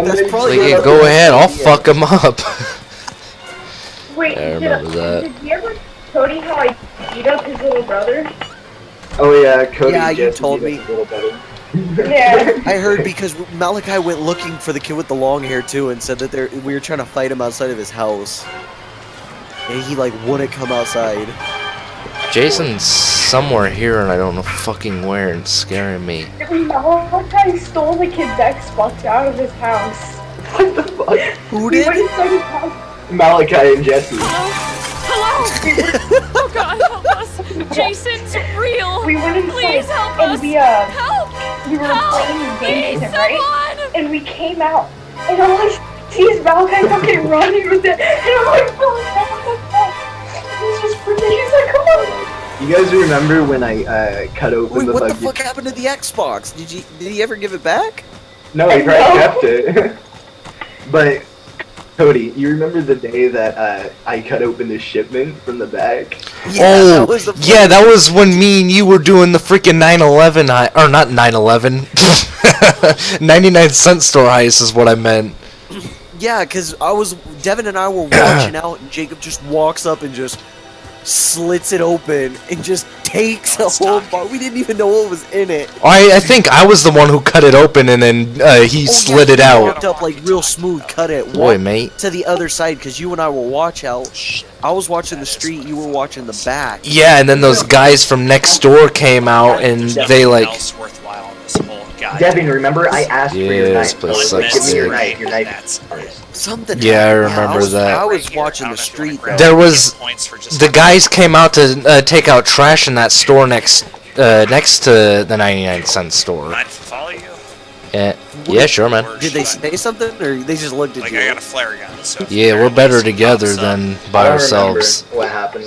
That's probably Like, yeah, go ahead, I'll fuck him up. Wait, I remember that. did you ever Cody how I beat up his little brother? Oh yeah, Cody. Yeah, you Jesse told beat me. us a little better. Yeah. I heard because Malachi went looking for the kid with the long hair too, and said that we were trying to fight him outside of his house, and he like wouldn't come outside. Jason's somewhere here and I don't know fucking where and scaring me. Malachi stole the kid's Xbox out of his house. What the fuck? Who We did? went inside his house. Malachi and Jesse. Hello? Oh god, help us. Jason's real. We went inside Please help and us. Help! We were Help! playing games Please, with him, right? someone! And we came out, and all I see is Malachi fucking running with it, and I'm like, he's just freaking, he's like, come on. You guys remember when I cut open Wait, the what the buggy? fuck happened to the Xbox? Did he ever give it back? No, he probably No. kept it. But Cody, you remember the day that I cut open the shipment from the bag? Oh, that was the yeah, that was when me and you were doing the freaking 9/11 or not 9/11, 99-cent store heist is what I meant. Yeah, because Devin and I were watching out, and Jacob just walks up and just slits it open and just takes a whole box. We didn't even know what was in it. I think I was the one who cut it open and then he slid it He out. walked up like real smooth, cut it. Boy, walked mate. to the other side because you and I were watch out. I was watching the street, you were watching the back. Yeah, and then those guys from next door came out and they like. else worthwhile in this whole guy. Devin, remember I asked for your Yeah, this knife. place I was like, sucks, give me your dude. knife. Your knife. That's Something. Yeah, I happened. remember that. I was watching the street though. There was the guys came out to take out trash in that store next to the 99-cent store. Mind if I follow you? Yeah, sure, man. Did they say something or they just looked at Like, you? I got a flare gun, so... Yeah, we're better together than by I don't ourselves. remember what happened.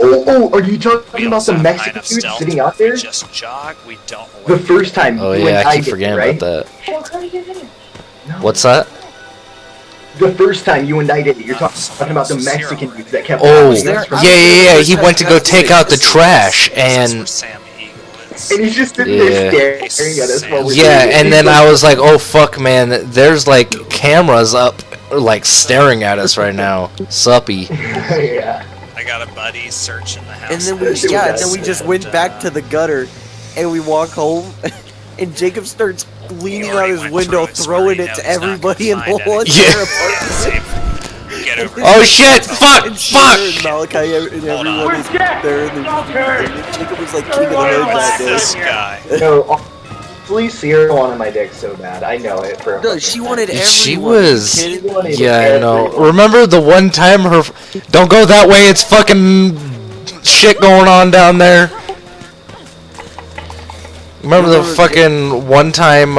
Oh, are you talking about the Mexican dude sitting out there? We just jog, we don't... The first time Oh you yeah, I keep indicted, forgetting right? about that. Show Cody your video. No. What's that? The first time you indicted it, you're talking about the Mexican dude that kept Oh, following us from- yeah. He went to go take out the trash and Sam Eagle is... And he's just sitting Yeah. there staring at us while we're yeah, doing it. and He's then like, I was like, oh fuck, man, there's like cameras up, like staring at us right now. Suppy. yeah. I got a buddy searching the house. And then we just went back to the gutter, and we walk home, and Jacob starts leaning out his window, throwing it to everybody in the whole entire apartment. Get over Oh shit! Fuck! And Sheila and Fuck! Malachi and everyone is there, and Jacob was like king of the hood that day. this guy. No, please Sierra wanted my dick so bad. I know it for a No, fucking she fact. wanted everyone. She you was. kidding? She wanted Yeah, I know. everyone. Remember the one time her. Don't go that way. It's fucking shit going on down there. Remember the fucking one time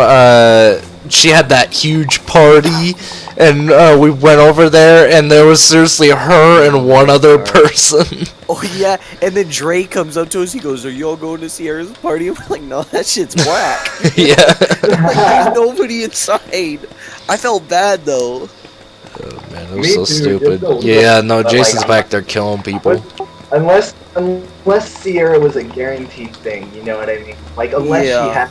she had that huge party and we went over there and there was seriously her and one other person. Oh yeah, and then Dre comes up to us. He goes, "Are you all going to Sierra's party?" We're like, "No, that shit's whack." Yeah. Like, there's nobody inside. I felt bad though. Oh, man, it Me was so too, stupid. just a little. Yeah, no, But, Jason's like, back there killing people. Unless Sierra was a guaranteed thing, you know what I mean? Like, unless Yeah. she had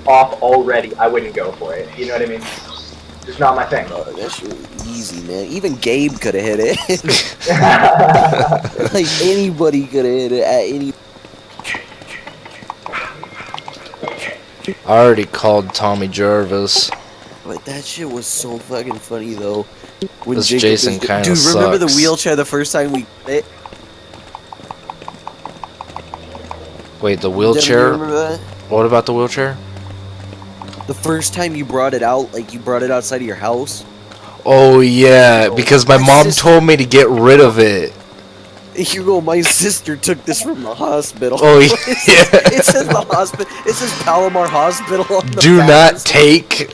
off already, I wouldn't go for it. You know what I mean? Just not my thing. Oh, that shit was easy, man. Even Gabe could have hit it. Like anybody could have hit it at any. I already called Tommy Jarvis. But that shit was so fucking funny though. When This Jacob Jason was- kinda Dude, remember the sucks. wheelchair the first time we it? Wait, the Devin, do you wheelchair? remember that? What about the wheelchair? The first time you brought it out, like you brought it outside of your house. Oh yeah, because my My mom sister- told me to get rid of it. You go, my sister took this from the hospital. Oh, It yeah. says- It says the hospital. It says Palomar Hospital on the Do back. not take.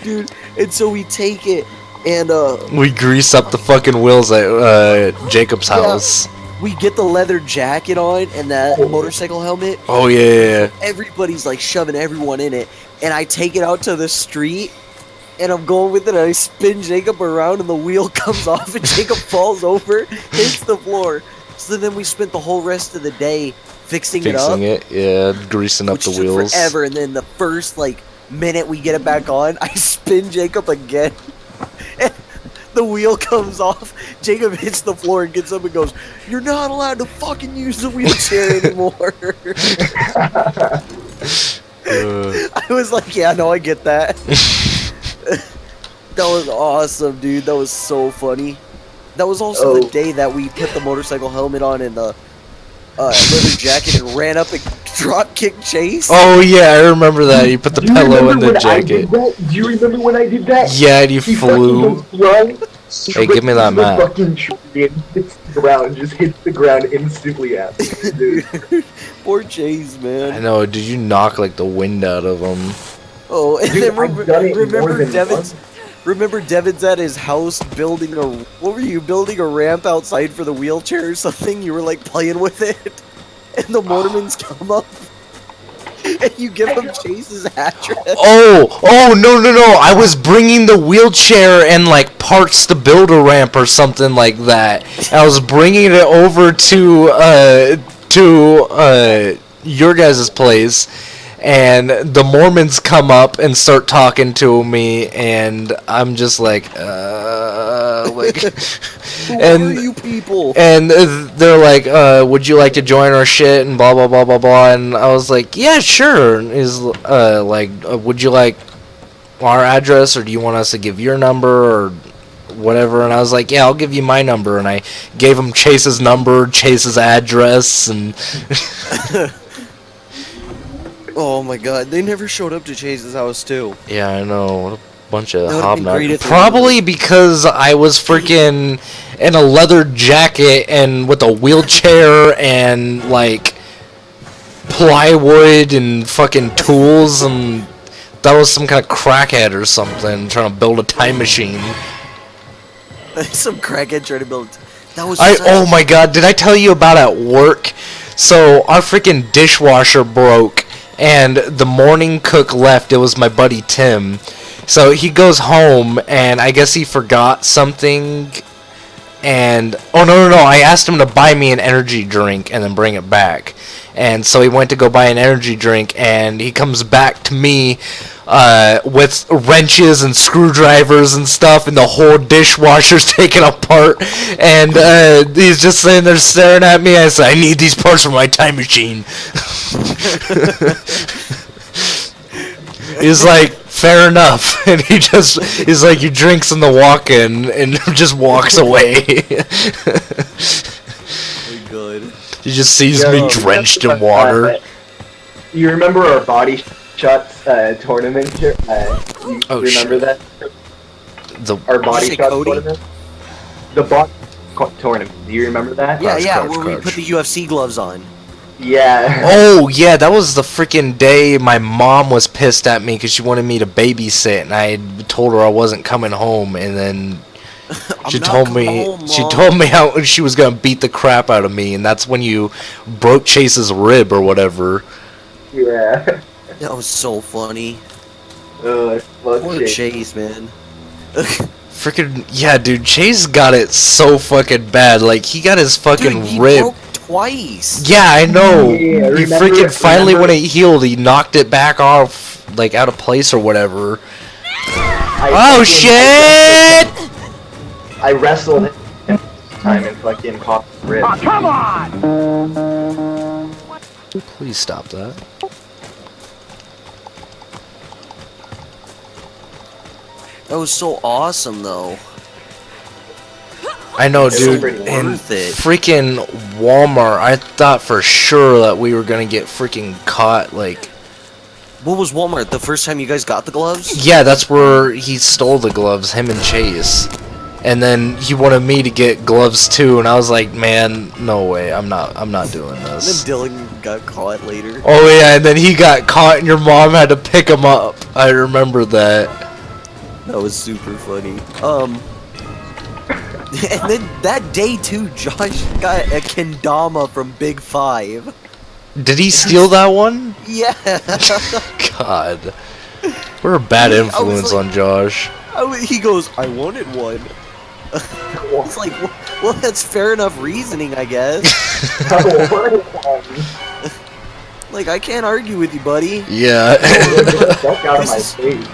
Dude. And so we take it, and We grease up the fucking wheels at Jacob's house. we get the leather jacket on and that motorcycle helmet. Oh yeah. Everybody's like shoving everyone in it, and I take it out to the street, and I'm going with it, and I spin Jacob around, and the wheel comes off, and Jacob falls over, hits the floor. So then we spent the whole rest of the day fixing it up, Fixing it, yeah, greasing up which the took wheels. forever. And then the first like Minute we get it back on, I spin Jacob again. And the wheel comes off. Jacob hits the floor and gets up and goes, "You're not allowed to fucking use the wheelchair anymore." I was like, "Yeah, no, I get that." That was awesome, dude. That was so funny. That was also the day that we put the motorcycle helmet on and the leather jacket and ran up and drop kicked Chase. Oh yeah, I remember that. You put the pillow in the jacket. Do you remember when I did that? Yeah, and you He flew. fucking flung, Hey, give me that the map. fucking tree and hits the ground, just hits the ground instantly after, dude. Poor Chase, I man. know. Did you knock like the wind out of him? Oh, and Dude, then I've done it more remember than Devin's. once. Remember Devin's at his house building a. What were you building a ramp outside for the wheelchair or something? You were like playing with it, and the Mormons come up, and you give them Chase's address. Oh, no. I was bringing the wheelchair and like parts to build a ramp or something like that. I was bringing it over to your guys' place, and the Mormons come up and start talking to me, and I'm just like, like, Who and are you people? and they're like, would you like to join our shit and blah blah blah blah blah, and I was like, yeah, sure. And is like, would you like our address, or do you want us to give your number or whatever? And I was like, yeah, I'll give you my number, and I gave him Chase's number, Chase's address, and Oh my god, they never showed up to Chase's house too. yeah, I know, what a bunch of That would've been great hobnobbing. if they Probably because I was freaking in a leather jacket and with a wheelchair and like plywood and fucking tools, and that was some kind of crackhead or something trying to build a time machine. Some crackhead trying to build. That was. Oh my god, did I tell you about at work? So our freaking dishwasher broke and the morning cook left. It was my buddy Tim. So he goes home and I guess he forgot something, and oh no, I asked him to buy me an energy drink and then bring it back. And so he went to go buy an energy drink, and he comes back to me with wrenches and screwdrivers and stuff, and the whole dishwasher's taken apart. And he's just sitting there staring at me. I said, I need these parts for my time machine. He's like, fair enough. And he's like, your drink's in the walk-in, and just walks away. my god. He just sees me drenched in water. You remember our body shots tournament here? You Oh, remember shit. that? Our body say shots Cody? tournament? The body tournament. Do you remember that? Yeah, Crouch, where we crouch. put the UFC gloves on. Yeah. Oh, yeah, that was the freaking day my mom was pissed at me because she wanted me to babysit, and I had told her I wasn't coming home, and then she not told coming me home, she Mom. told me how she was gonna beat the crap out of me, and that's when you broke Chase's rib or whatever. Yeah. That was so funny. Fuck Poor shit. Chase, man. Freaking yeah, dude, Chase got it so fucking bad. Like he got his fucking Dude, he rib. broke twice. Yeah, I know. Yeah, He freaking finally, when it healed, he knocked it back off, like out of place or whatever. Oh shit! I wrestled him time and fucking popped his rib. Please stop that. That was so awesome, though. I know, It's dude. pretty And worth it. freaking Walmart, I thought for sure that we were gonna get freaking caught. Like, What was Walmart? The first time you guys got the gloves? yeah, that's where he stole the gloves, him and Chase. And then he wanted me to get gloves too, and I was like, man, no way, I'm not doing And then this. Dylan got caught later. Oh yeah, and then he got caught, and your mom had to pick him up. I remember that. That was super funny. And then that day too, Josh got a kendama from Big Five. Did he steal that one? Yeah. God, we're a bad influence like- on Josh. He goes, I wanted one. It's like, well, that's fair enough reasoning, I guess. Like, I can't argue with you, buddy. Yeah. Fuck out of my This face.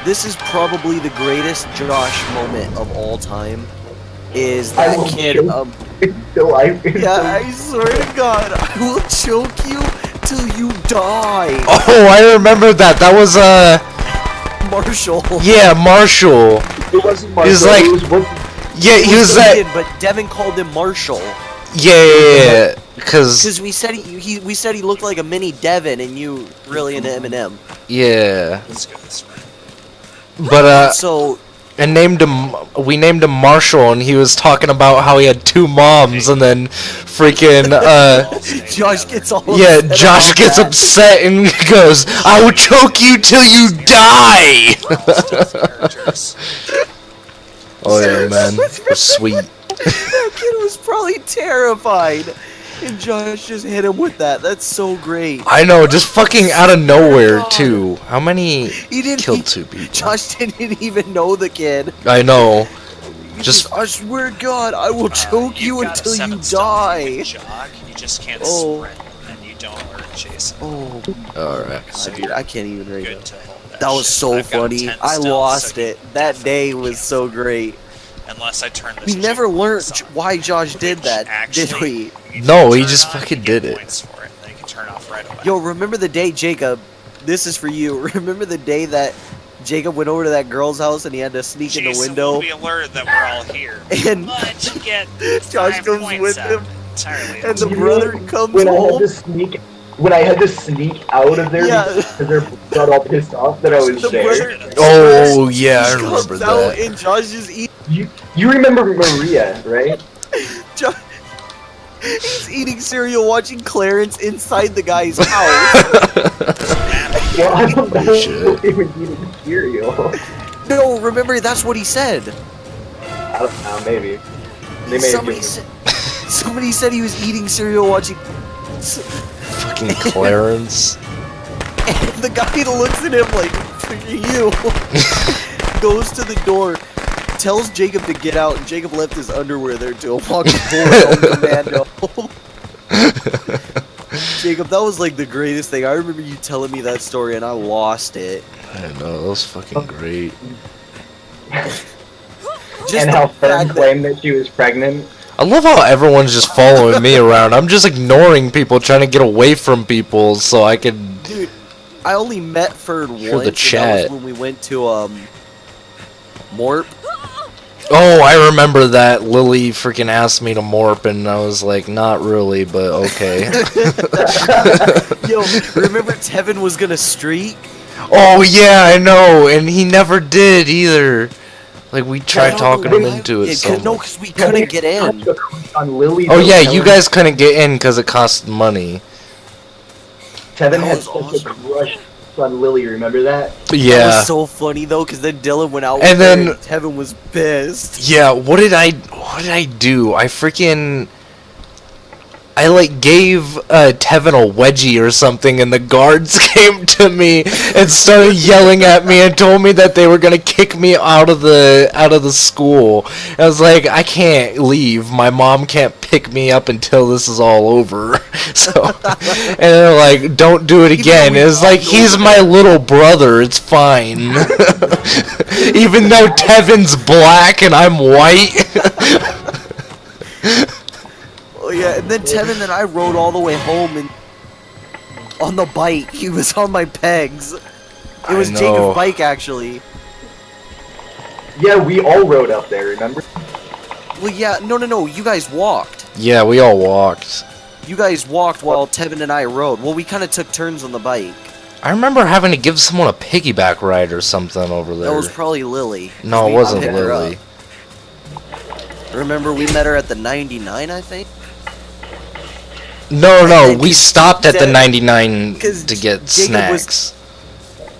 This is probably the greatest Josh moment of all time. Is I that will kid? choke Until I. Yeah, I swear to God, I will choke you till you die. Oh, I remember that. That was Marshall. yeah, Marshall. It wasn't my He's like- it was what Yeah, he was that. Devin, but Devin called him Marshall Yeah, because because we said we said he looked like a mini Devin, and you really into Eminem. yeah, Let's go this way. but So and we named him Marshall, and he was talking about how he had 2 moms, and then freaking All stay Josh together. gets all yeah, upset Josh about gets that. upset and goes, "I will choke you till you die." We're all still characters. Oh yeah, man, that's sweet. That kid was probably terrified, and Josh just hit him with that. That's so great. I know, just fucking out of nowhere God. too. How many He didn't. killed 2 people? Josh didn't even know the kid. I know. He Just- I swear to God, I will choke you got until you 7 stones. You die. can jog, you just can't Oh. sprint, and you don't learn Jason. Oh, All right. So dude, you're I can't even right good now. to hold that. That was shit. so I've got funny. 10 I stealth, lost so you it. That day definitely was can't so win. great. Unless I turn this. We never cheat learned box on, why Josh did which that, actually, did we? you can No, he turn just on, fucking you get did it. points for it, then you can turn off right away. Yo, remember the day, Jacob? This is for you. Remember the day that Jacob went over to that girl's house and he had to sneak in the Jason window? will be alerted that we're all here. And But you get Josh 5 comes points with out him, of it entirely. and the You brother mean comes when home. I had to sneak out of there Yeah. because they got all pissed off that I was The there. brother- Oh yeah, I He remember comes out that. and Josh just eats. You remember Maria, right? Josh, he's eating cereal, watching Clarence inside the guy's house. Well, I don't know Holy shit. if they were eating cereal. No, remember that's what he said. I don't know, maybe. They may Somebody have said. Somebody said he was eating cereal, watching. Fucking Clarence. And the guy looks at him like, "For you." Goes to the door, tells Jacob to get out, and Jacob left his underwear there to unlock the door on commando. Jacob, that was like the greatest thing. I remember you telling me that story, and I lost it. I know, that was fucking great. Just and the how Fern fact that- claimed that she was pregnant. I love how everyone's just following me around. I'm just ignoring people, trying to get away from people so I can. Dude, I only met Ferd once. Hear the and that chat. was when we went to Morp. Oh, I remember that. Lily freaking asked me to morp, and I was like, not really, but okay. Yo, remember Tevin was gonna streak? Oh yeah, I know, and he never did either. Like we tried No, talking him into yeah, it. So no, much. because we couldn't get in. On Lily. Oh though, yeah, Tevin- you guys couldn't get in because it cost money. Tevin That had was such awesome. a crush on Lily. Remember that? That Yeah. was so funny though, because then Dylan went out And with her then- and Tevin was pissed. Yeah, what did I do? I like gave Tevin a wedgie or something, and the guards came to me and started yelling at me and told me that they were gonna kick me out of the school. I was like, I can't leave. My mom can't pick me up until this is all over. So, and they're like, don't do it again. we It's like walked he's over my little brother. It's fine. Even though Tevin's black and I'm white. Oh yeah, and then Tevin and I rode all the way home and on the bike. He was on my pegs. It was I know. Jacob's bike actually. Yeah, we all rode up there. Remember? Well, yeah, no. You guys walked. Yeah, we all walked. You guys walked while Tevin and I rode. Well, we kind of took turns on the bike. I remember having to give someone a piggyback ride or something over there. That was probably Lily. No, it We wasn't picked her Lily. up. Remember, we met her at the 99, I think? No, then we stopped at the Jacob- 99 'cause to get Jacob was- snacks.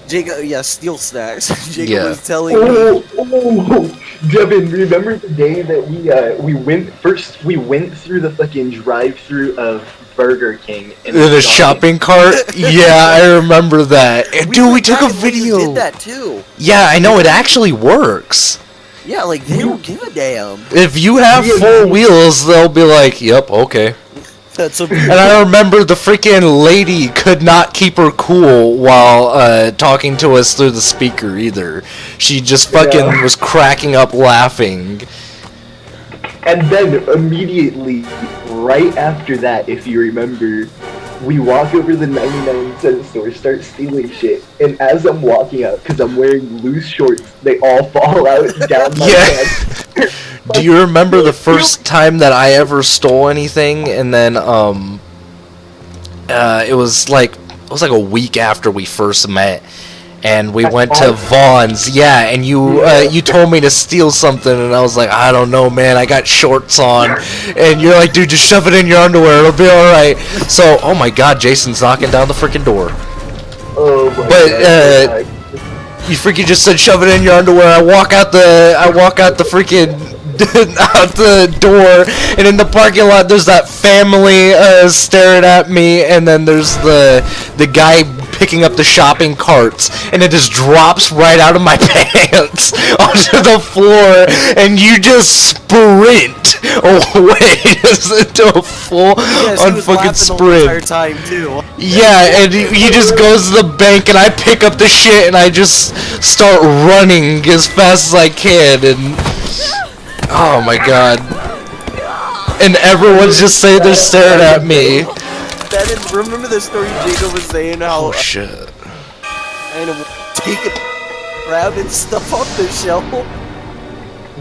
Jacob, yeah, steal snacks. Jacob Yeah. was telling me. Oh, Devin, remember the day that we went through the fucking drive-through of Burger King In a shopping cart? Yeah, I remember that. And, dude, we took a forgot when you video. did that too. Yeah, I know, it actually works. Yeah, like they don't give a damn. If you have Yeah. four wheels, they'll be like, yep, okay. That's a And I remember the freaking lady could not keep her cool while talking to us through the speaker either. She just fucking Yeah. was cracking up laughing. And then immediately, right after that, if you remember, we walk over the 99-cent store, start stealing shit, and as I'm walking out, because I'm wearing loose shorts, they all fall out down my Yeah. pants. Do you remember the first time that I ever stole anything? And then it was like a week after we first met, and we At went to Vaughn's. Yeah, and you told me to steal something, and I was like, I don't know, man. I got shorts on, and you're like, dude, just shove it in your underwear. It'll be all right. So, oh my God, Jason's knocking down the freaking door. Oh my But, God. You freaking just said shove it in your underwear. I walk out the freaking out the door, and in the parking lot there's that family staring at me, and then there's the guy picking up the shopping carts, and it just drops right out of my pants onto the floor, and you just sprint away into a full unfucking sprint. the entire time too. Yeah, and he just goes to the bank, and I pick up the shit, and I just start running as fast as I can, and oh my God. And everyone's just saying they're staring at me. Remember the story Jacob was saying how Oh shit. kind of taking grabbing stuff off the shelf?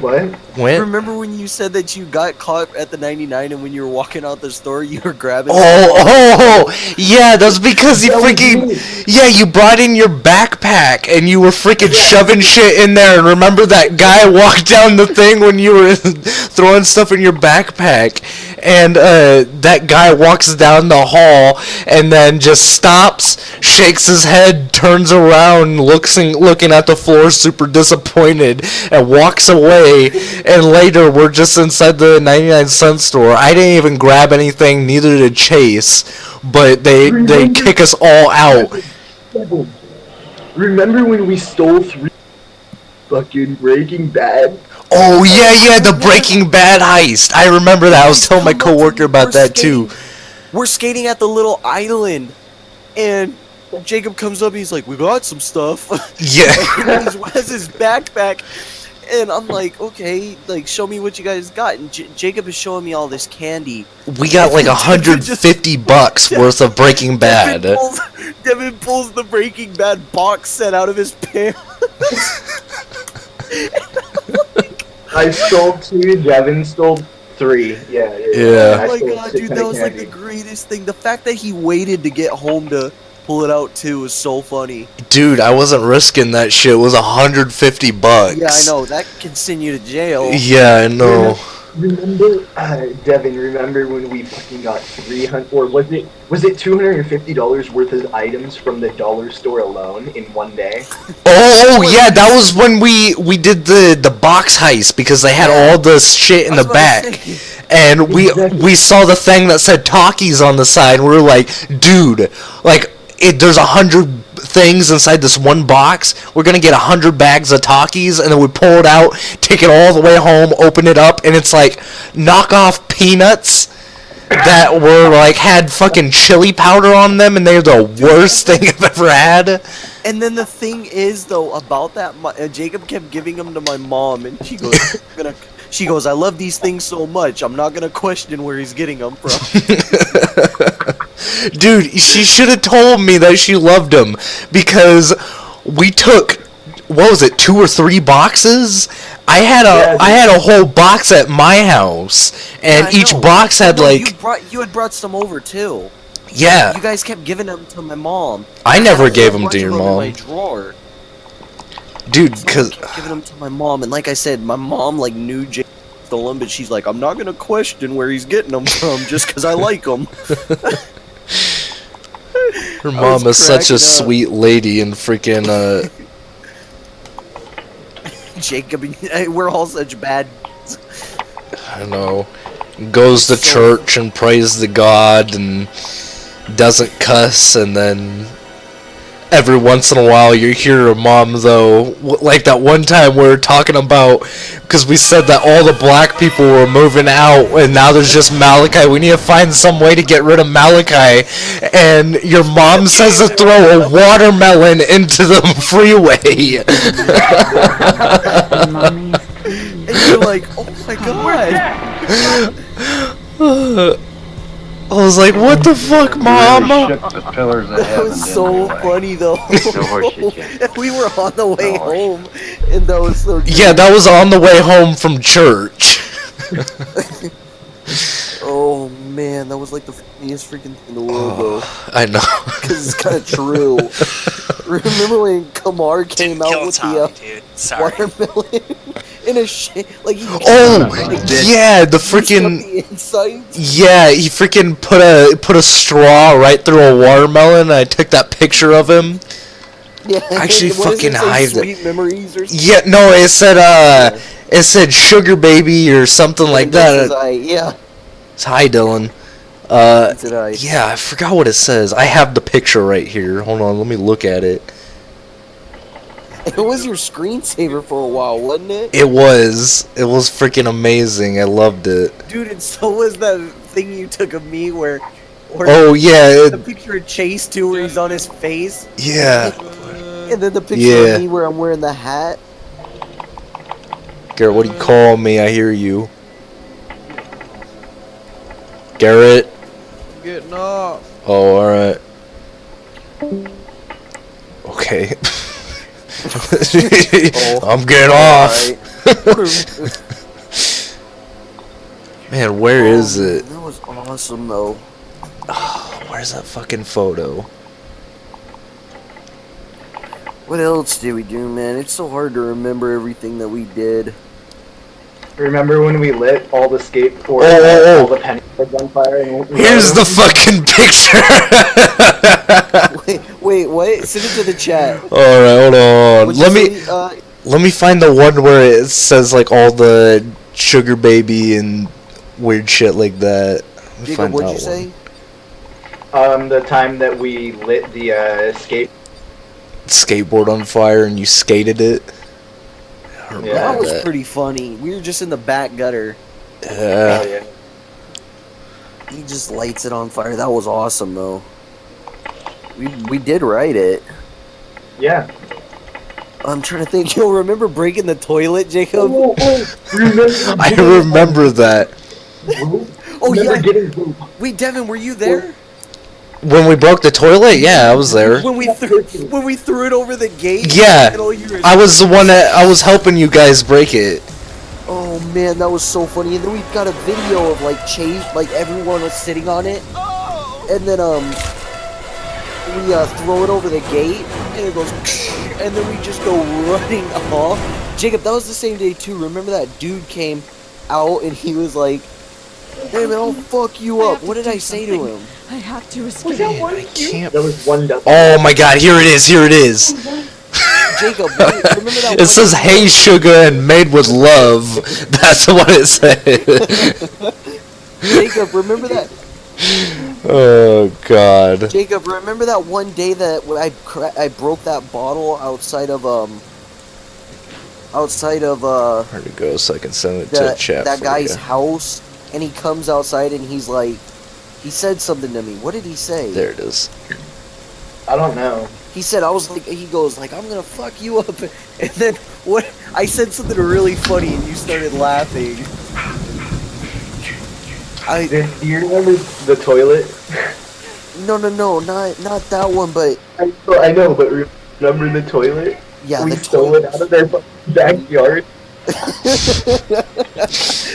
What? When? Remember when you said that you got caught at the 99 and when you were walking out the store you were grabbing Oh, yeah, that's because you freaking, yeah, you brought in your backpack and you were freaking shoving shit in there, and remember that guy walked down the thing when you were throwing stuff in your backpack, and that guy walks down the hall and then just stops, shakes his head, turns around, looking at the floor super disappointed, and walks away. And later, we're just inside the 99-cent store. I didn't even grab anything, neither did Chase, but they kick us all out. Remember when we stole 3 fucking Breaking Bad? Oh, yeah, the Breaking Bad heist. I remember that. I was telling my coworker about that, too. We're skating at the little island, and Jacob comes up and he's like, we got some stuff. Yeah. And he has his backpack. And I'm like, okay, like, show me what you guys got. And Jacob is showing me all this candy. We got like $150 worth of Breaking Bad. Devin pulls the Breaking Bad box set out of his pants. I stole 2, Devin stole 3. Yeah. Yeah. Oh my God, dude, that was like the greatest thing. The fact that he waited to get home to pull it out too was so funny. Dude, I wasn't risking that shit. It was $150. Yeah, I know. That can send you to jail. Yeah, I know. Remember, Devin, remember when we fucking got 300, or was it $250 worth of items from the dollar store alone in one day? Oh yeah, that was when we did the box heist, because they had all this shit in the back. And we saw the thing that said Takis on the side, and we were like, dude, like, there's 100 things inside this one box. We're gonna get 100 bags of Takis, and then we pull it out, take it all the way home, open it up, and it's like knockoff peanuts that were like had fucking chili powder on them, and they're the worst thing I've ever had. And then the thing is, though, about that, Jacob kept giving them to my mom, and she goes, I love these things so much, I'm not gonna question where he's getting them from. Dude, she should have told me that she loved them, because we took, what was it, 2 or 3 boxes? I had a whole box at my house, and Yeah, each box had like, you had brought some over too. yeah. You guys kept giving them to my mom. I never had a gave whole them to bunch your of them mom. in my drawer. Dude, cause Giving them to my mom, and like I said, my mom like knew Jake stole them, but she's like, I'm not gonna question where he's getting them from just because I like them. her mom is such a sweet lady, and freaking Jacob, we're all such bad. I don't know, goes to church and prays to God and doesn't cuss, and then every once in a while you hear her mom though, like that one time we were talking about, because we said that all the black people were moving out and now there's just Malachi. We need to find some way to get rid of Malachi, and your mom says to throw a watermelon into the freeway. And you're like, oh my god. I was like, what the fuck, mom? Shook the pillars of That heaven, was so didn't they? funny though. No horseshit, Jay. We were on the way No horseshit. home, and that was so good. Yeah, that was on the way home from church. Oh man, that was like the funniest freaking thing in the world though. I know. Because it's kind of true. Remember when Kamar came Didn't out kill with Tommy, the dude. Sorry. watermelon in a like he Oh, like, yeah, the juiced up freaking... the insides. Yeah, he freaking put a straw right through a watermelon, and I took that picture of him. Yeah, Actually what does fucking it say, hide it. Sweet memories or something. Yeah, no, it said sugar baby or something like that. Yeah. It's hi, Dylan. Did I? Yeah, I forgot what it says. I have the picture right here. Hold on, let me look at it. It was your screensaver for a while, wasn't it? It was freaking amazing. I loved it. Dude, and so was that thing you took of me where Oh yeah, the picture of Chase too, where he's on his face, yeah. and then the picture Yeah. of me where I'm wearing the hat. Garrett, what do you call me? I hear you. Garrett. Getting off. Oh, all right. Okay. I'm getting off. Man, where is it? That was awesome though. Where's that fucking photo? What else did we do, man? It's so hard to remember everything that we did. Remember when we lit all the skateboards, Oh. all the pennies on fire? And Here's the fucking picture. Wait, what? Send it to the chat. All right, hold on. What'd Let you me say, let me find the one where it says like all the sugar baby and weird shit like that. Let me Jacob, find what'd that you say? The time that we lit the Skateboard on fire and you skated it. I remember Yeah. That was pretty funny. We were just in the back gutter. Yeah. yeah. He just lights it on fire. That was awesome, though. We did write it. Yeah. I'm trying to think. You'll remember breaking the toilet, Jacob? I remember that. Oh yeah. Getting Wait, Devin, were you there? When we broke the toilet, yeah, I was there. When we threw it over the gate? Yeah, And all you were- I was the one that I was helping you guys break it. Oh man, that was so funny. And then we've got a video of like Chase, like everyone was sitting on it, and then we throw it over the gate, and it goes, and then we just go running off. Jacob, that was the same day too. Remember that dude came out and he was like, "Hey man, I'll fuck you up." What did I say to him? I have to Was escape. that one I cute? can't. There was one dozen. Oh my god, here it is, here it is. Jacob, remember that? It says, "Hey sugar and made with love." That's what it said. Jacob, remember that? Oh god. Jacob, remember that one day that when I broke that bottle outside of Where'd it go so I can send it to that chat that for guy's you. house, and he comes outside and he's like, he said something to me. What did he say? There it is. I don't know. He said, I was like, he goes like, I'm gonna fuck you up, and then what? I said something really funny, and you started laughing. Do you remember the toilet? No, not that one, but I know, but remember the toilet? yeah, We the stole it out of their backyard.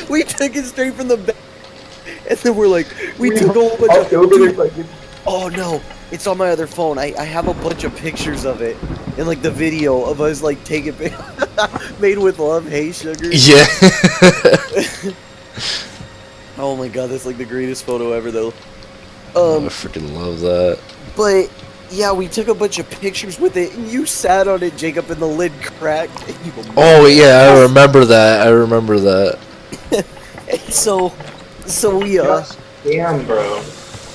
We took it straight from the back, and then we're like, we took a whole bunch Walked of. over Dude, there like, oh no, it's on my other phone. I have a bunch of pictures of it, and like the video of us like taking made with love. Hey sugar. Yeah. Oh my god, that's like the greatest photo ever though. I freaking love that. But yeah, we took a bunch of pictures with it, and you sat on it, Jacob, and the lid cracked. And you go, Oh yeah, I remember that. I remember that. and so we damn, bro.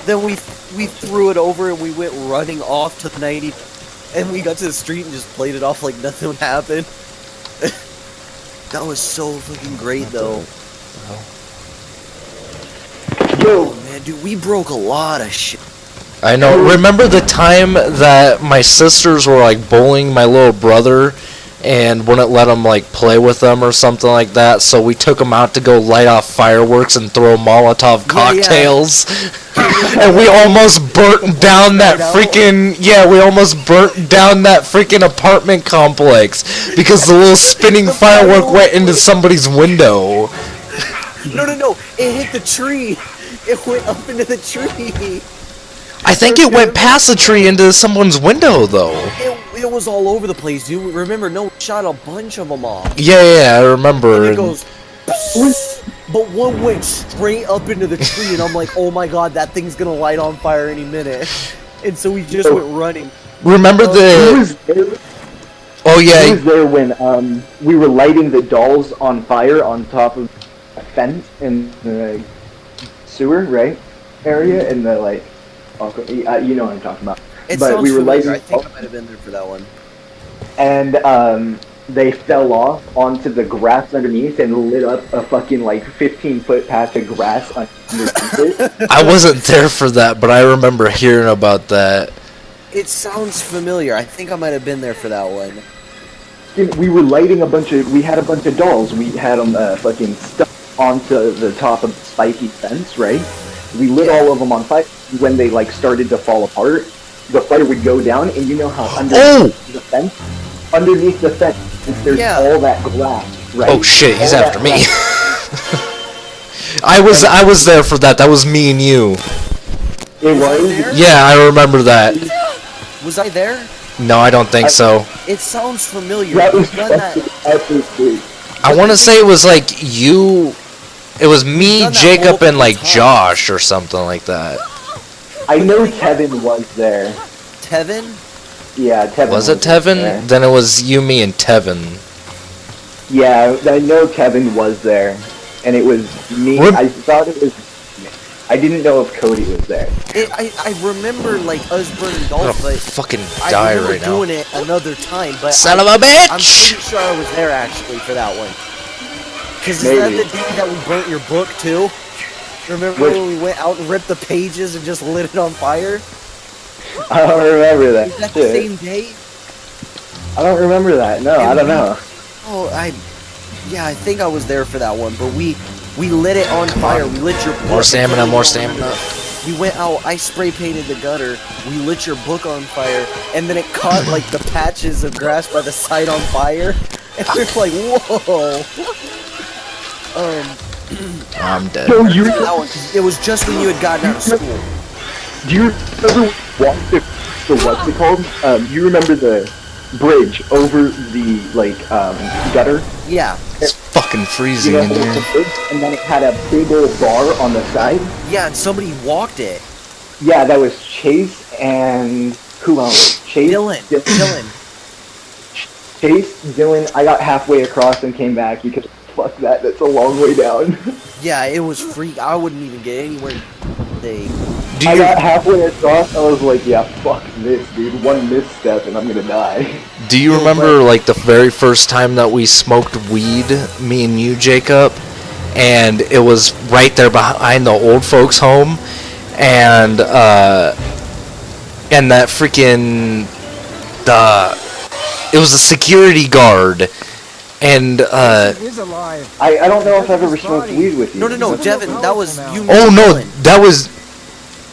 then we threw it over and we went running off to the 90. And we got to the street and just played it off like nothing happened. That was so fucking great, though. Yo, Oh, man, dude, we broke a lot of shit. I know. Remember the time that my sisters were like bullying my little brother and wouldn't let him like play with them or something like that? So we took him out to go light off fireworks and throw Molotov cocktails. And we almost burnt down that freaking we almost burnt down that freaking apartment complex because the little spinning firework went into somebody's window. No, it hit the tree. It went up into the tree. I think it went past the tree into someone's window, though. It was all over the place, dude. Remember, no, shot a bunch of them off. Yeah, I remember. And it goes, but one went straight up into the tree, and I'm like, oh my god, that thing's gonna light on fire any minute. And so we just went running. Remember who the... was there? Oh, Who yeah. was there when we were lighting the dolls on fire on top of a fence in the sewer, right? Area in the like, you know what I'm talking about. It But sounds we were familiar. lighting, I think I might have been there for that one. and they fell off onto the grass underneath and lit up a fucking like 15-foot patch of grass underneath it. I wasn't there for that, but I remember hearing about that. It sounds familiar. I think I might have been there for that one. We were lighting we had a bunch of dolls. We had them fucking stuck onto the top of the spiky fence, right? We lit all of them on fire. When they like started to fall apart, the fire would go down, and you know how underneath the fence, there's all that glass, right? Oh shit, he's All after that me. glass. I was there for that. That was me and you. It was. Yeah, I remember that. Was I there? No, I don't think so. It sounds familiar. That was We've done that. fucking epic. I want to say it was like you... It was me, done that Jacob, and like multiple Josh or something like that. I know Tevin was there. Tevin? Yeah, Tevin Was it there. Tevin? Then it was you, me, and Tevin. Yeah, I know Tevin was there, and it was me. What? I thought it was. I didn't know if Cody was there. I remember like us burning I'm dolls, gonna but fucking I die remember right now. doing it another time. But Son of a I'm bitch! pretty sure I was there actually for that one. Cause is that Maybe. the day that we burnt your book too? Remember Which- when we went out and ripped the pages and just lit it on fire? I don't remember that. Is that the shit. same day? I don't remember that. No, I don't know. Oh, I think I was there for that one. But we lit it on fire. We lit your book. More stamina, more stamina. We went out. I spray painted the gutter. We lit your book on fire, and then it caught like the patches of grass by the side on fire, and we're like, whoa. I'm dead. Yo, you That one, 'cause it was just when you had gotten out of school. do you remember the what's it called? You remember the bridge over the like gutter? Yeah, It's fucking freezing You know, in there was here. a bridge, and then it had a big old bar on the side. yeah, and somebody walked it. Yeah, that was Chase and who else? Chase, Dylan. Chase, Dylan. I got halfway across and came back because fuck that. That's a long way down. Yeah, it was free. I wouldn't even get anywhere. They. Do I you got halfway across. I was like, yeah, fuck this, dude. One misstep and I'm gonna die. do you remember like the very first time that we smoked weed, me and you, Jacob? And it was right there behind the old folks' home, and that freaking it was a security guard, and I don't know if I've ever smoked weed with you. No, Devin. That was you. me, oh and no, Dylan. that was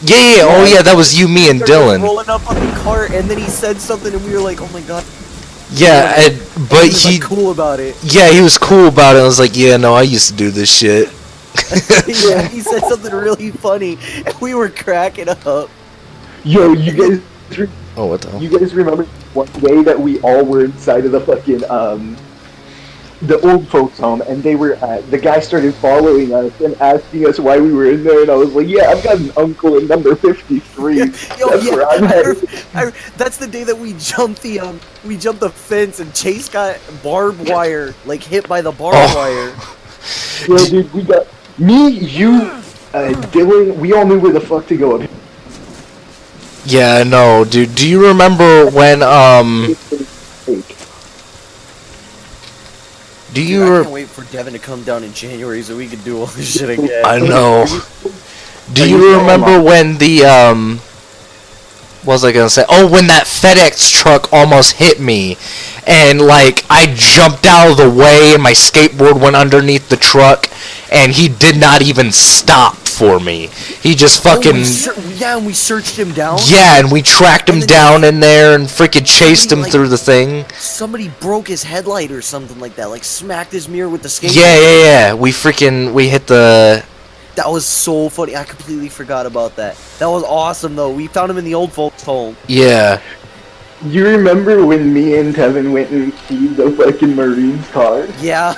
oh yeah, that was you, me, and Started Dylan. rolling up on the cart, and then he said something, and we were like, "Oh my god!" Yeah, but He was he like, cool about it. yeah, he was cool about it. I was like, yeah, no, I used to do this shit. Yeah, he said something really funny, and we were cracking up. Yo, you guys, Oh, what the hell? you guys remember one day that we all were inside of the fucking the old folks home, and they were the guy started following us and asking us why we were in there, and I was like, yeah, I've got an uncle in number 53. Yo, That's yeah, where I'm headed. that's the day that we jumped the fence, and Chase got barbed wire, like hit by the barbed wire. Yeah, dude, we got me, you, Dylan. We all knew where the fuck to go. Yeah, no, dude. Do you remember when Do Dude, you? I can't wait for Devin to come down in January so we can do all this shit again. I know. Do Are you you remember when the what was I gonna say? Oh, when that FedEx truck almost hit me, and like I jumped out of the way, and my skateboard went underneath the truck, and he did not even stop for me. He just fucking Yeah, and we searched him down. yeah, and we tracked him And then down in there and freaking chased him like- through the thing. Somebody broke his headlight or something like that. Like smacked his mirror with the skateboard. Yeah. We hit the. That was so funny. I completely forgot about that. That was awesome though. We found him in the old folks' home. Yeah. You remember when me and Tevin went and keyed the fucking Marine's car? Yeah.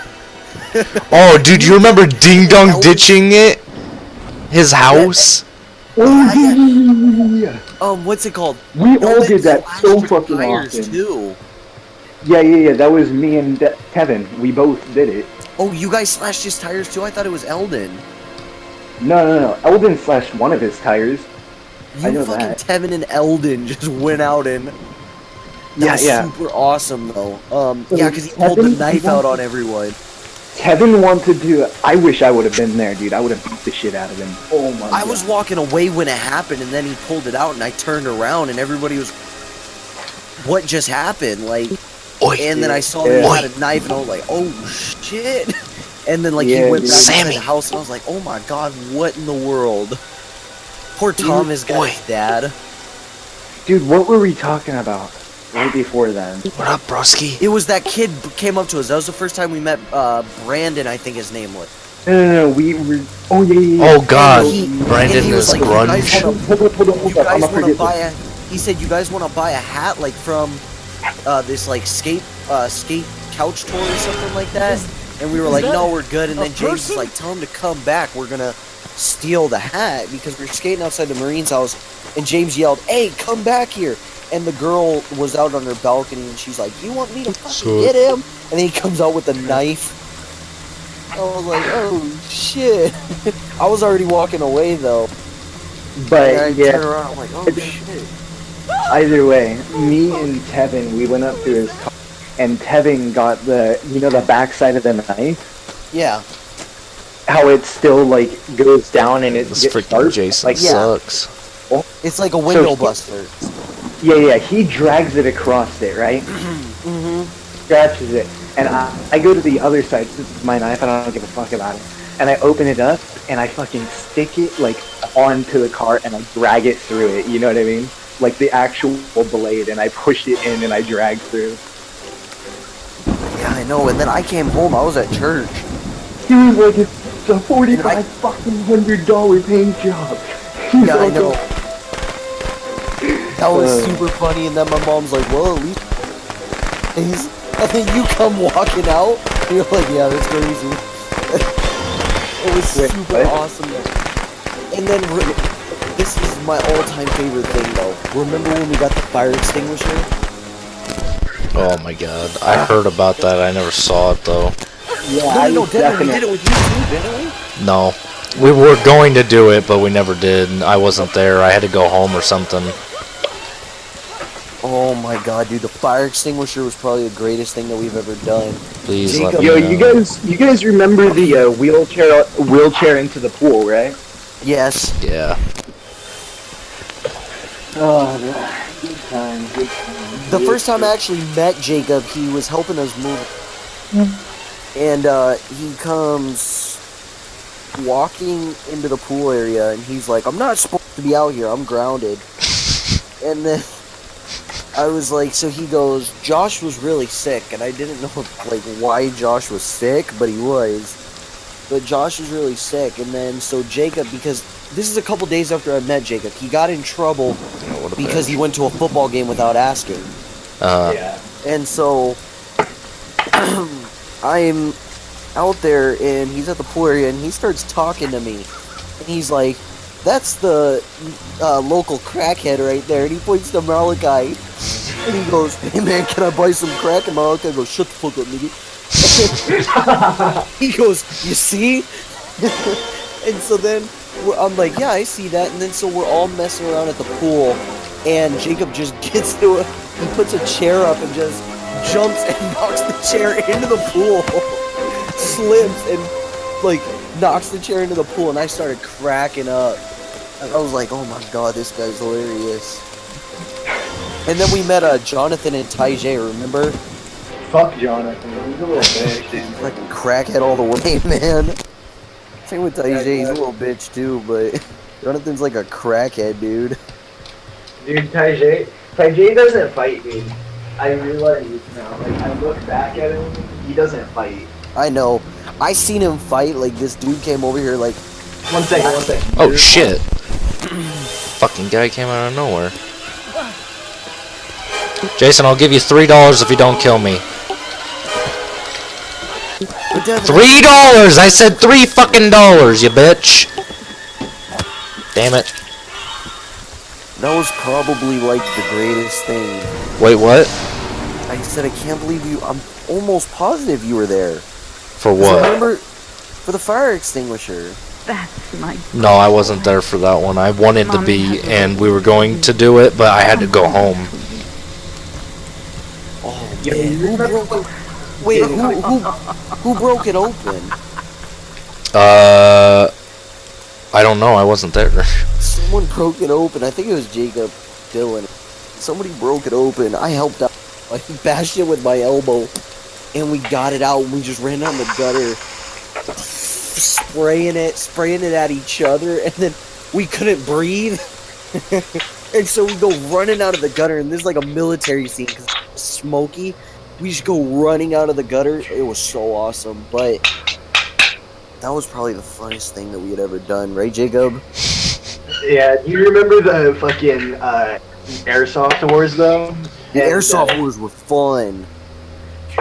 Oh, dude, you remember Ding Dong ditching it? His house? Oh, yeah. What's it called? We all Elden did that slashed so your fucking tires, often. too. Yeah. That was me and Tevin. We both did it. Oh, you guys slashed his tires too? I thought it was Eldon. No. Eldon slashed one of his tires. I You know fucking that. Tevin and Eldon just went out and that was super awesome though. Yeah, because he pulled the Tevin, knife out on everyone. Tevin wanted to. I wish I would have been there, dude. I would have beat the shit out of him. Oh my god. I was walking away when it happened, and then he pulled it out, and I turned around, and everybody was, "What just happened?" Like, and then I saw that he had a knife, and I was like, "Oh shit!" And then like he went back to the house, and I was like, "Oh my god, what in the world?" Poor Thomas guy's dad. Dude, what were we talking about right before then? What up, broski? It was that kid came up to us. That was the first time we met Brandon, I think his name was. No. We were. Oh yeah. Oh god, And Brandon he was is like, grunge. Hold You up. I'm guys gonna want to forget buy a? He said you guys want to buy a hat like from this like skate couch tour or something like that. And we were like, no, we're good. And then James was like, tell him to come back. We're gonna steal the hat because we were skating outside the Marine's house. And James yelled, "Hey, come back here!" And the girl was out on her balcony, and she's like, "You want me to fucking get him?" And then he comes out with a knife. I was like, "Oh shit!" I was already walking away though. But And I yeah, turned around, I'm like, "Oh shit!" either way, me and Tevin, we went up to his car, and Tevin got the backside of the knife. Yeah. How it still like goes down and it This gets freaking sharp. Jason Like sucks. It's like a window he- buster. Yeah. He drags it across it, right? Mm-hmm. Scratches it, and I go to the other side. This is my knife. I don't give a fuck about it. And I open it up and I fucking stick it like onto the car and I drag it through it. You know what I mean? Like the actual blade, and I push it in and I drag through. Yeah, I know. And then I came home. I was at church. He was like, "It's a $4,500 paint job." He's Yeah, I like, know. That was super funny. And then my mom's like, "Well, at least." And then you come walking out. And you're like, "Yeah, that's crazy." It was super awesome. And then this is my all-time favorite thing, though. Remember when we got the fire extinguisher? Oh my god, I heard about that. I never saw it though. Yeah, No, Devin, we did it with you too, didn't we? No, we were going to do it, but we never did. I wasn't there. I had to go home or something. Oh my god, dude, the fire extinguisher was probably the greatest thing that we've ever done. Please let Jacob- me Yo, know. you guys remember the wheelchair into the pool, right? Yes. Yeah. Oh, good time. The first time I actually met Jacob, he was helping us move. And he comes walking into the pool area, and he's like, "I'm not supposed to be out here, I'm grounded." And then I was like, so he goes, "Josh was really sick," and I didn't know like why Josh was sick, but he was. But Josh was really sick, and then so Jacob, because this is a couple days after I met Jacob, he got in trouble What a because bitch. he went to a football game without asking. Yeah. And so I'm out there, and he's at the pool area, and he starts talking to me. And he's like, "That's the local crackhead right there." And he points to Malachi. And he goes, "Hey man, can I buy some crack?" And Malachi goes, "Shut the fuck up, nigga." He goes, "You see?" And so then I'm like, "Yeah, I see that." And then so we're all messing around at the pool. and Jacob just gets to it. He puts a chair up and just jumps and knocks the chair into the pool. Slips and like knocks the chair into the pool, and I started cracking up. I was like, oh my god, this guy's hilarious. And then we met Jonathan and Ty J, remember? Fuck Jonathan, he's a little bitch, dude. Fucking crackhead all the way, man. Same with Ty J, he's a little bitch too, but Jonathan's like a crackhead, dude. Dude, Ty J doesn't fight, dude. I realize now, like, I look back at him, he doesn't fight. I know. I seen him fight, like, this dude came over here, like... One second. Oh shit. Fucking guy came out of nowhere. Jason, I'll give you $3 if you don't kill me. $3! I said $3 fucking, you bitch! Damn it. That was probably, like, the greatest thing. Wait, what? I said, I can't believe you... I'm almost positive you were there. For 'Cause what? I remember... For the fire extinguisher. That's my. No, I wasn't there for that one. I wanted to be, and we were going to do it, but I had to go home. Oh, man. Who broke it? Wait, who broke it open? I don't know. I wasn't there. Someone broke it open. I think it was Jacob Dylan. Somebody broke it open. I helped out. I bashed it with my elbow, and we got it out, and we just ran down the gutter, spraying it at each other, and then we couldn't breathe. And so we go running out of the gutter, and this is like a military scene, because it's smoky. We just go running out of the gutter. It was so awesome, but that was probably the funnest thing that we had ever done, right, Jacob? Yeah, do you remember the fucking airsoft wars though? The airsoft wars were fun.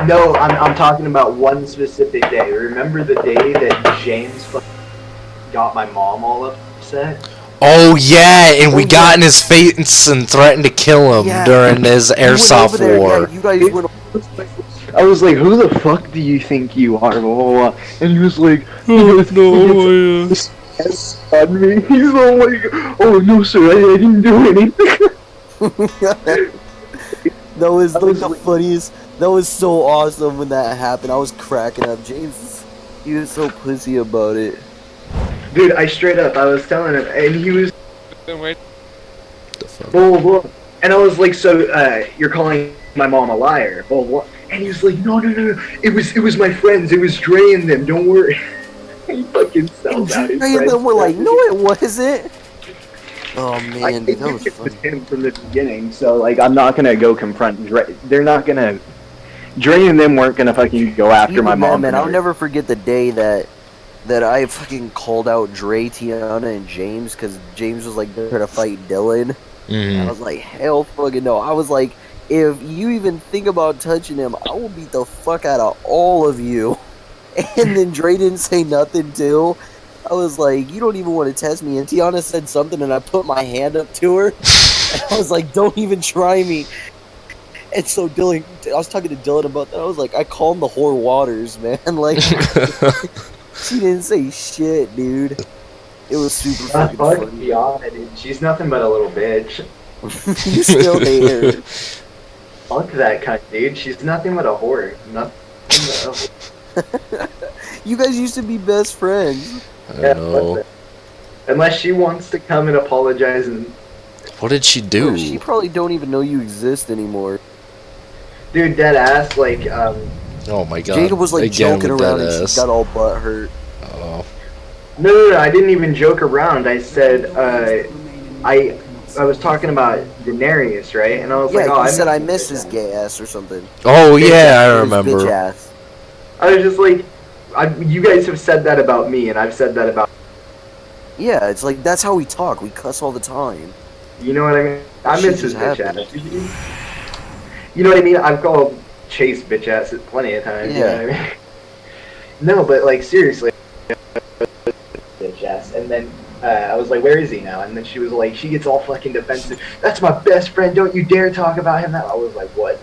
No, I'm talking about one specific day. Remember the day that James got my mom all upset? Oh yeah, and we got in his face and threatened to kill him during his airsoft war. Yeah, you guys went. I was like, who the fuck do you think you are? Blah, blah, blah. And he was like, oh, no, on me. He's all like, oh no sir, I didn't do anything. That was like the funniest. That was so awesome when that happened. I was cracking up. James, he was so pussy about it. Dude, I straight up, I was telling him, and he was. The fuck? Blah, blah. And I was like, so you're calling my mom a liar? Blah, blah. And he was like, no. It was my friends. It was Dre and them. Don't worry. He fucking sells out his Dre and friends. them were like, no, it wasn't. Oh man, dude, that was It was funny. him from the beginning, so like I'm not gonna go confront Dre. They're not gonna. Dre and them weren't gonna fucking go after my mom. Man, I'll never forget the day that I fucking called out Dre, Tiana, and James because James was like trying to fight Dylan. I was like, hell fucking no. I was like, if you even think about touching him, I will beat the fuck out of all of you. And then Dre didn't say nothing too. I was like, you don't even want to test me. And Tiana said something, and I put my hand up to her. And I was like, don't even try me. And so Dylan, I was talking to Dylan about that. I was like, I call him the whore waters, man. Like, she didn't say shit, dude. It was super fucking funny. Tiana, dude. She's nothing but a little bitch. You still hate her. Fuck that cunt, dude. She's nothing but a whore. Nothing but a whore. You guys used to be best friends. I know. Unless she wants to come and apologize and. What did she do? She probably don't even know you exist anymore. Dude, dead ass, like, Oh my god. Jacob was like Again joking with around that and ass. she got all butt hurt. Oh. No, I didn't even joke around. I said, I was talking about Daenerys, right? And I was like, Yeah, oh, he said I miss his gay ass or something. Oh yeah, I His remember. bitch ass. I was just like, you guys have said that about me, and I've said that about. Yeah, it's like that's how we talk. We cuss all the time. You know what I mean? I Shit miss his just bitch happened. ass. You know what I mean? I've called Chase bitch ass plenty of times. You know what I mean? No, but like seriously, bitch ass. And then I was like, where is he now? And then she was like, she gets all fucking defensive. That's my best friend. Don't you dare talk about him. That I was like, what?